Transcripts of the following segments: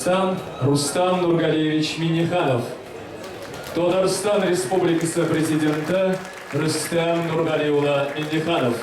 Рустам Нургалиевич Минниханов. Татарстан Республикасы президенті Рустам Нургалиевич Минниханов.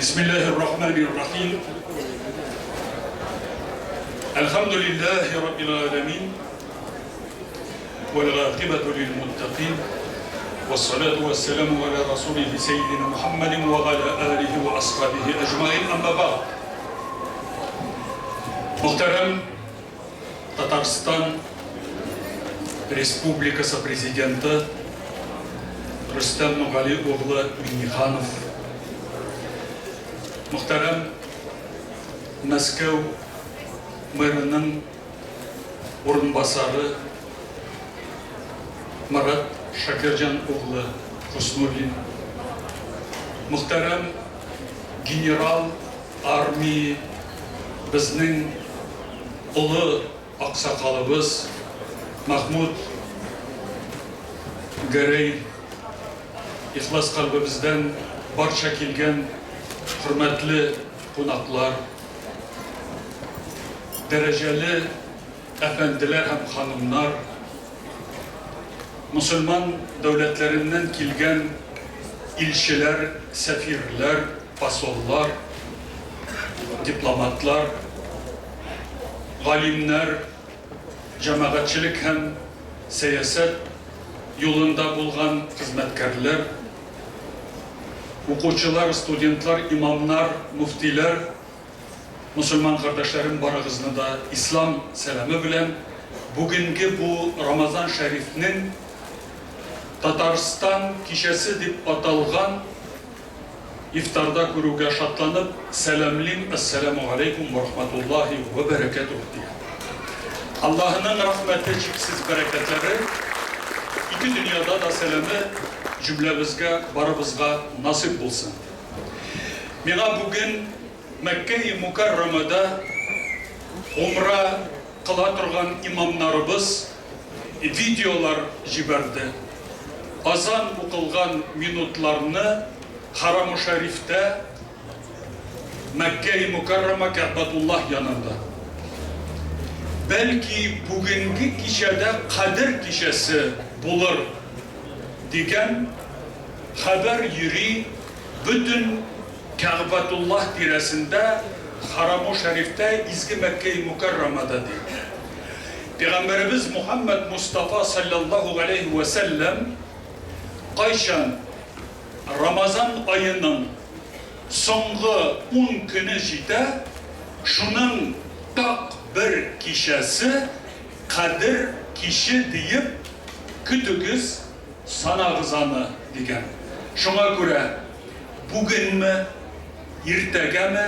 Bismillahirrahmanirrahim. Elhamdülillahi Rabbil alemin. Vel-âkibatu lil-muttaqin. Vessalatu vesselamu ala Rasulihi Seyyidina Muhammedin ve ala alihi ve ashabihi ecmain. Amma ba'd. Muhterem Tatarstan Respublikası Prezidenti Rüstem Nurgalioğlu Minnikhanov, muhterem Moskva mэрінің орынбасары Марат Шакиржан-оğlu Хуснуллин, muhterem генерал армия біздің ұлы ақсақалыбыз Махмуд Гәрей, ихлас қалбымыздан барша келген hürmetli konaklar, dereceli efendiler hem hanımlar, Müslüman devletlerinden kilgen ilçiler, sefirler, pasollar, diplomatlar, galimler, cemaatçilik hem siyaset yolunda bulgan hizmetkarlar, okuçular, studentlar, imamlar, muftiler, Müslüman kardeşlerim barağızını da İslam selamı bilen bugünkü bu Ramazan Şerif'nin Tatarstan kişesi dip atalgan iftarda kuruga şatlanıp selamlim, esselamu aleyküm ve rahmetullahi ve berekatuhu diye. Allah'ın rahmeti, çiksiz bereketleri iki dünyada da selamı cümlemizge, barımızga nasip bulsun. Mina bugün Mekke-i Mukarrama'da umra kıla turgan imamlarımız videolar jiberdi. Azan okılgan minutlarını Haram-ı Şerif'te Mekke-i Mukarrama Ka'batullah yanında. Belki bugünkü kişide Kadir kişisi bulur diyen haber yürü bütün Ka'batullah diresinde Haram-ı Şerif'te İzgi Mekke-i Mukarrama'da değil. Peygamberimiz Muhammed Mustafa sallallahu aleyhi ve sellem Kayşan Ramazan ayının sonғы 10 günü jide şunun tak bir kişisi Kadir kişi deyip kütügüz sanağızanı diyen. Şuna göre bugün mü, irtege mi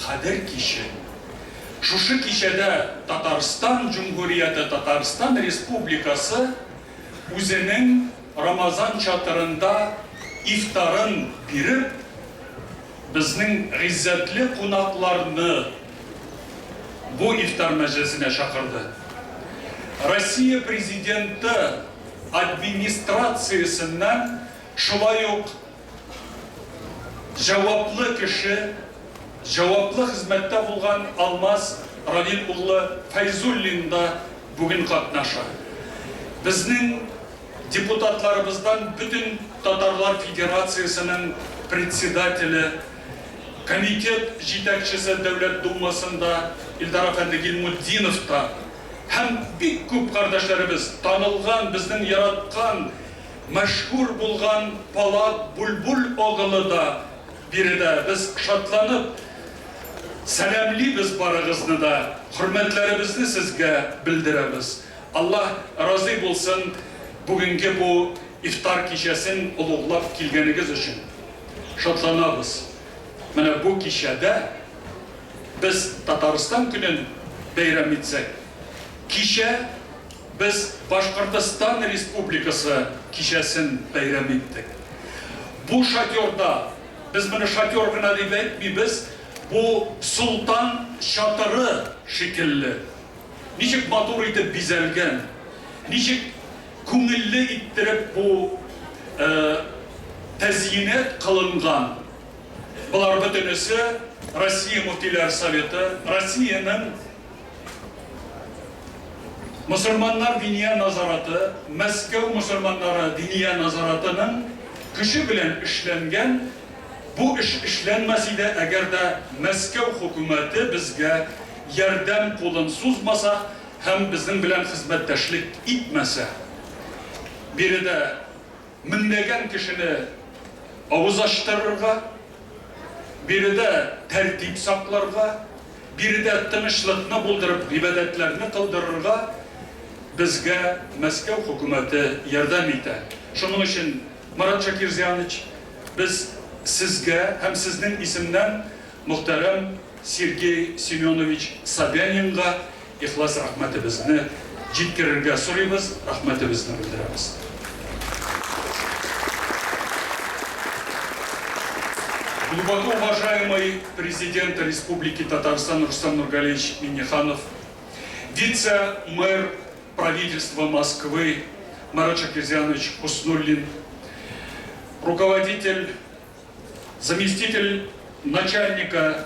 Kadir kişi. Şu kişide Tatarstan Cumhuriyeti, Tatarstan Respublikası özünün Ramazan çatırında ифтарын биреп, безнең гыйззәтле кунакларны бу ифтар мәҗлесенә шакырды. Россия президенты администрациясеннән шулай ук җаваплы кеше, җаваплы хезмәттә булган Алмаз Равил улы Файзуллин да бүген катнаша. Безнең депутатларыбыздан бүтән Татарлар Федерациясының председателе, комитет җитәкчесе Дәүләт Думасында Илдар әфәнде Гилмутдинов та һәм бик күп кардәшләребез, танылган, безнең яраткан, мәшһүр булган Палат Бульбуль огылы да биредә. Без шатланып сәламлибез барыгызны да, хөрмәтләребезне сезгә белдерәбез. Аллаһ разый булсын бүгенге бу ифтар кичәсен улуглап килгәнегез өчен. Шатланабыз. Менә бу кичәдә без Татарстан көнен бәйрәм итсәк, кичә без Башкортстан Республикасы кичәсен бәйрәм иттек. Бу шатёрда, без моны шатёр гына дип әйтмибез, бу Султан чатыры шикелле. Ничек матур итеп бизәлгән, ничек күңелле иттереп бу тәзйинат кылынган. Булар бөтенесе Россия Муфтилар Советы, Россиянең Мусульманнар диния назараты, Мәскәү мусульманнары диния назаратының көче белән эшләнгән. Бу эш эшләнмәс иде, әгәр дә Мәскәү хөкүмәте безгә ярдәм кулын сузмаса һәм безнең белән хезмәттәшлек итмәсә. Биредә меңләгән кешене авыз ачтырырга, биредә тәртип сакларга, биредә тынычлыкны булдырып, гыйбадәтләрне кылдырырга безгә Мәскәү хөкүмәте ярдәм итә. Шуның өчен, Марат Шакирзянович, без сезгә һәм сезнең исемнән мөхтәрәм Сергей Семенович Собянинга ихлас рәхмәтебезне җиткерергә сорыйбыз, рәхмәтебезне белдерәбез. Глубоко уважаемый президент Республики Татарстан Рустам Нургалиевич Минниханов, вице-мэр правительства Москвы Марат Шакирзянович Хуснуллин, руководитель, заместитель начальника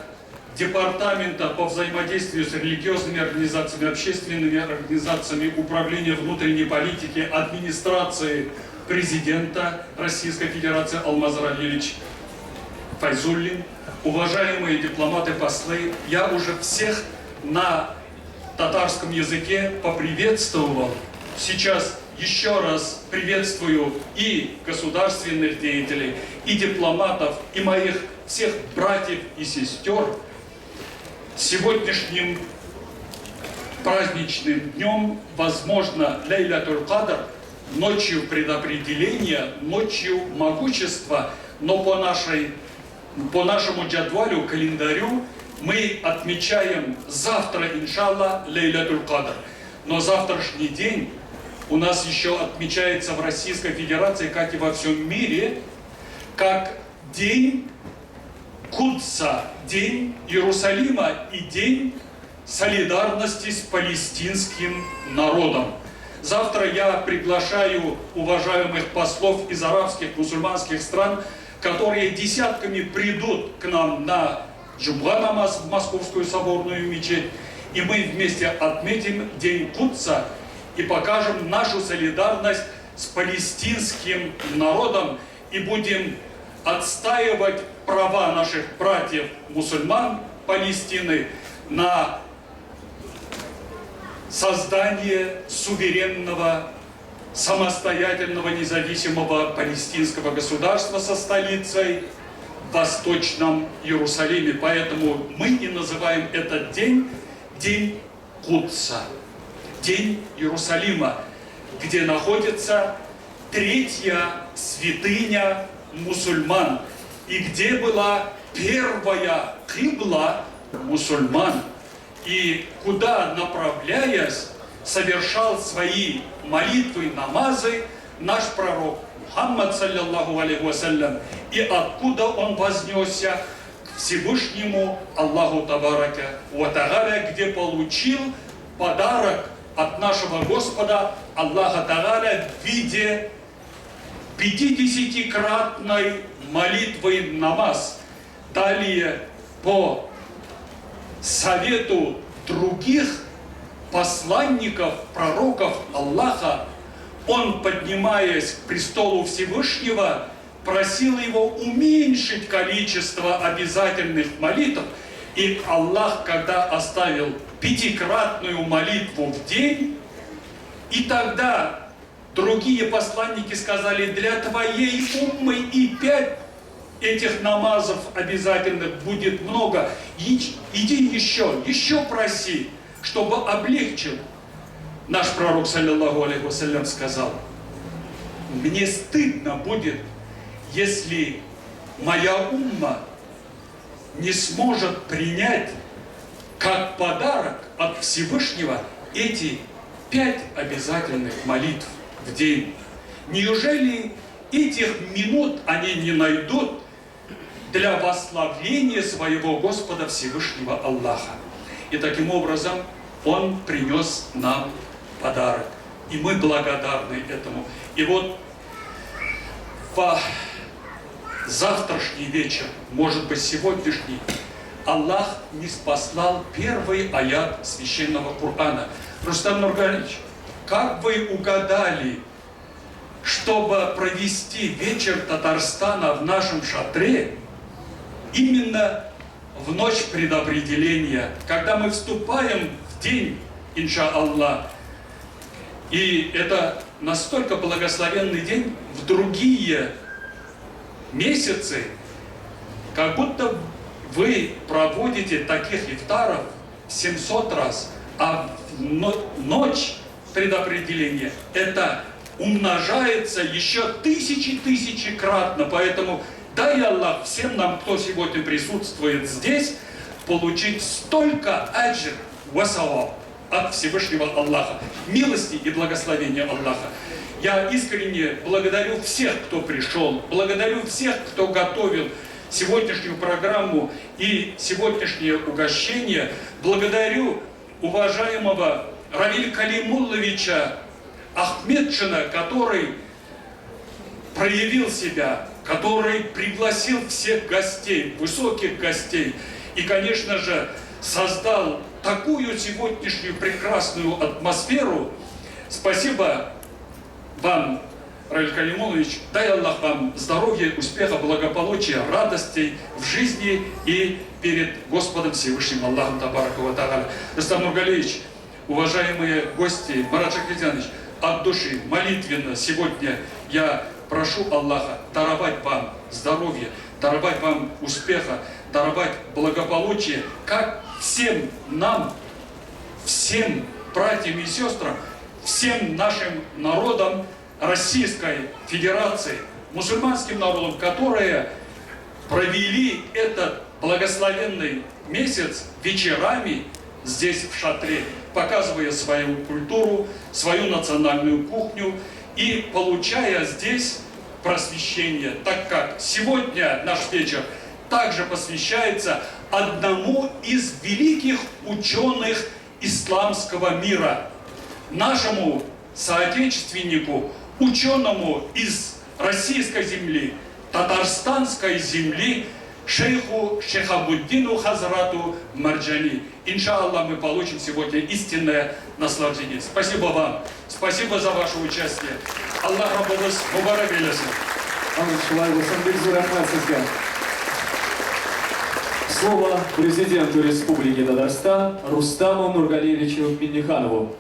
Департамента по взаимодействию с религиозными организациями, общественными организациями управления внутренней политики администрации президента Российской Федерации Алмаз Равильевич Файзуллин, уважаемые дипломаты, послы, я уже всех на татарском языке поприветствовал. Сейчас еще раз приветствую и государственных деятелей, и дипломатов, и моих всех братьев и сестер. Сегодняшним праздничным днем, возможно, Лейлатуль Кадр, ночью предопределения, ночью могущества, но по нашему джадвалю, календарю, мы отмечаем завтра, иншаллах, Лейлатуль Кадр. Но завтрашний день у нас еще отмечается в Российской Федерации, как и во всем мире, как день Кудса, день Иерусалима и день солидарности с палестинским народом. Завтра я приглашаю уважаемых послов из арабских, мусульманских стран, которые десятками придут к нам на Джумга намаз в Московскую соборную мечеть, и мы вместе отметим День Кудса и покажем нашу солидарность с палестинским народом и будем отстаивать права наших братьев-мусульман Палестины на создание суверенного, самостоятельного, независимого палестинского государства со столицей в Восточном Иерусалиме. Поэтому мы и называем этот день День Кудса, День Иерусалима, где находится третья святыня мусульман и где была первая кибла мусульман, и куда, направляясь, совершал свои молитвы, намазы наш пророк Мухаммад, саллиллаху алейхи вассалям, и откуда он вознесся к Всевышнему Аллаху Табарака ва Тааля, где получил подарок от нашего Господа Аллаха Тааля в виде 50-кратной молитвы намаз. Далее, по совету других посланников, пророков Аллаха, он, поднимаясь к престолу Всевышнего, просил его уменьшить количество обязательных молитв. И Аллах, когда оставил 5-кратную молитву в день, и тогда другие посланники сказали: для твоей уммы и 5 этих намазов обязательных будет много. Иди еще проси, чтобы облегчил. Наш пророк, саллиллаху алейхи вассалям, сказал: мне стыдно будет, если моя умма не сможет принять как подарок от Всевышнего эти 5 обязательных молитв в день. Неужели этих минут они не найдут для восславления своего Господа Всевышнего Аллаха? И таким образом Он принес нам подарок. И мы благодарны этому. И вот в завтрашний вечер, может быть сегодняшний, Аллах не спаслал первый аят священного Корана. Рустам Нургалевич, как вы угадали, чтобы провести вечер Татарстана в нашем шатре именно в ночь предопределения, когда мы вступаем в день, иншаллах, и это настолько благословенный день, в другие месяцы, как будто вы проводите таких ифтаров 700 раз, а ночь предопределения это умножается еще тысячи-кратно. Поэтому дай Аллах всем нам, кто сегодня присутствует здесь, получить столько аджр ва саваб от Всевышнего Аллаха, милости и благословения Аллаха. Я искренне благодарю всех, кто пришел, благодарю всех, кто готовил сегодняшнюю программу и сегодняшнее угощение. Благодарю уважаемого Равиль Калимулловича Ахмедшина, который проявил себя, который пригласил всех гостей, высоких гостей, и, конечно же, создал такую сегодняшнюю прекрасную атмосферу. Спасибо вам, Равиль Калимуллович. Дай Аллах вам здоровья, успеха, благополучия, радостей в жизни и перед Господом Всевышним Аллахом Табарака ва Тааля. Рустам Нургалевич, уважаемые гости, Марат Шахридянович, от души, молитвенно сегодня я прошу Аллаха даровать вам здоровье, даровать вам успеха, даровать благополучие, как всем нам, всем братьям и сестрам, всем нашим народам Российской Федерации, мусульманским народам, которые провели этот благословенный месяц вечерами здесь в шатре, показывая свою культуру, свою национальную кухню и получая здесь просвещение, так как сегодня наш вечер также посвящается одному из великих ученых исламского мира, нашему соотечественнику, ученому из российской земли, татарстанской земли, шейху Шехабуддину Хазрату Марджани. Иншаллах, мы получим сегодня истинное наслаждение. Спасибо вам. Спасибо за ваше участие. Аллах Раббалас Мубарак Элеса. Слово президенту Республики Татарстан Рустаму Нургалиевичу Минниханову.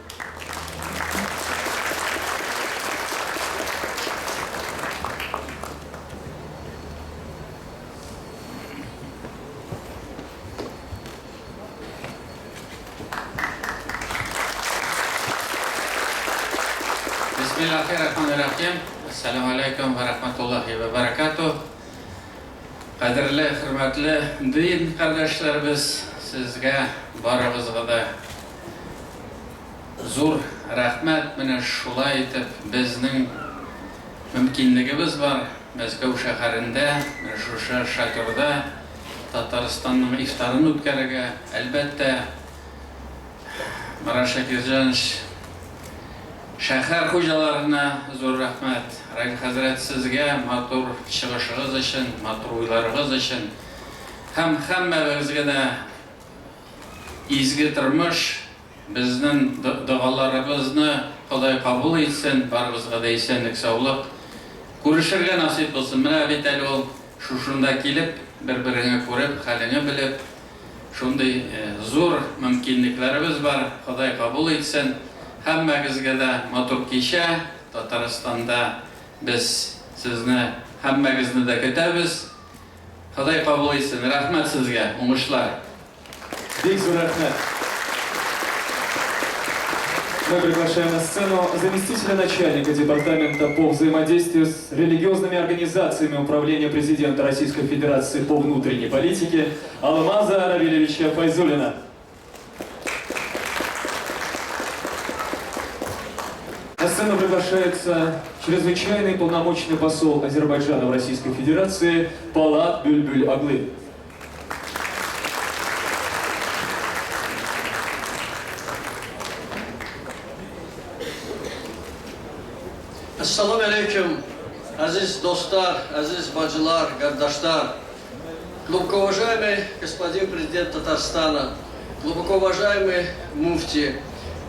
Bismillahirrahmanirrahim. Assalamualaikum warahmatullahi wabarakatuh. Qadrli, hurmatli din qardoshlarimiz, sizga barig'izga da zo'r rahmat. Mana shulay etib bizning мөмкинлегебез бар. Мәскәү шәһәрендә, шушы шатырда Татарстанның ифтарын үткәрергә. Әлбәттә, Марат Шакирҗанович, шәһәр хуҗаларына зур рәхмәт. Раил хәзрәт, сезгә матур чыгышыгыз өчен, матур уйларыгыз өчен һәм һәммәбезгә дә изге тормыш, безнең дуаларыбызны Ходай кабул итсен, барыбызга да исәнлек, саулык, күрешергә насыйп булсын. Менә бит әле ул шушында килеп, бер-береңне күреп, хәлеңне белеп, шундый зур мөмкинлекләребез бар. Ходай кабул итсен. Һәммәгезгә дә матур кичә. Татарстанда без сезне һәммәгезне дә көтәбез. Ходай кабул итсен. Рәхмәт сезгә. Уңышлар. Бик зур рәхмәт. Мы приглашаем на сцену заместителя начальника департамента по взаимодействию с религиозными организациями Управления президента Российской Федерации по внутренней политике Алмаза Равильевича Файзуллина. На сцену приглашается чрезвычайный полномочный посол Азербайджана в Российской Федерации Палат Бюльбюль Аглы. Ассаламу алейкум, азиз достар, азиз баджылар, гардаштар. Глубоко уважаемый господин президент Татарстана, глубоко уважаемый муфти,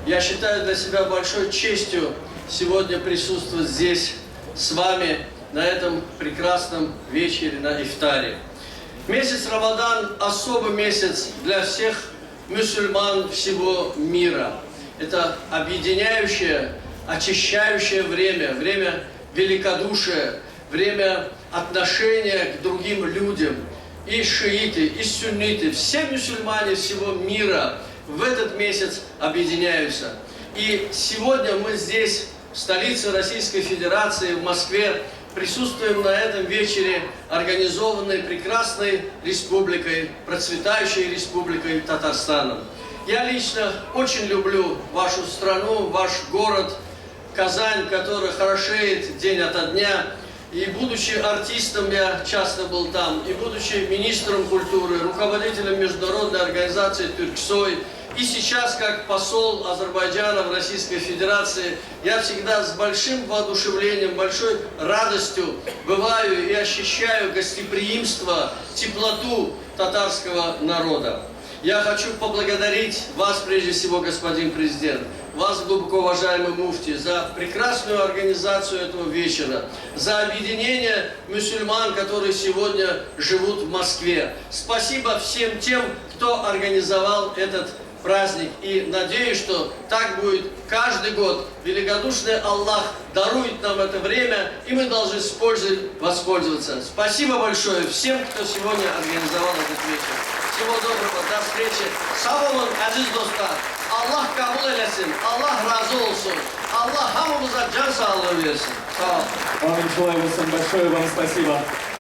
я считаю для себя большой честью сегодня присутствовать здесь с вами на этом прекрасном вечере, на ифтаре. Месяц Рамадан – особый месяц для всех мусульман всего мира. Это объединяющее, очищающее время, время великодушия, время отношения к другим людям. И шииты, и сунниты, все мусульмане всего мира в этот месяц объединяются. И сегодня мы здесь, в столице Российской Федерации, в Москве, присутствуем на этом вечере, организованной прекрасной республикой, процветающей республикой Татарстаном. Я лично очень люблю вашу страну, ваш город Казань, который хорошеет день ото дня. И будучи артистом, я часто был там, и будучи министром культуры, руководителем международной организации «Тюрксой», и сейчас, как посол Азербайджана в Российской Федерации, я всегда с большим воодушевлением, большой радостью бываю и ощущаю гостеприимство, теплоту татарского народа. Я хочу поблагодарить вас, прежде всего, господин президент, вас, глубоко уважаемый муфти, за прекрасную организацию этого вечера, за объединение мусульман, которые сегодня живут в Москве. Спасибо всем тем, кто организовал этот праздник. И надеюсь, что так будет каждый год. Великодушный Аллах дарует нам это время, и мы должны воспользоваться. Спасибо большое всем, кто сегодня организовал этот вечер. Всего доброго, до встречи. Sağ olun aziz dostlar. Allah kabul eylesin. Allah razı olsun. Allah hamımıza can sağlığı versin. Sağ olun. Амин, большое вам спасибо.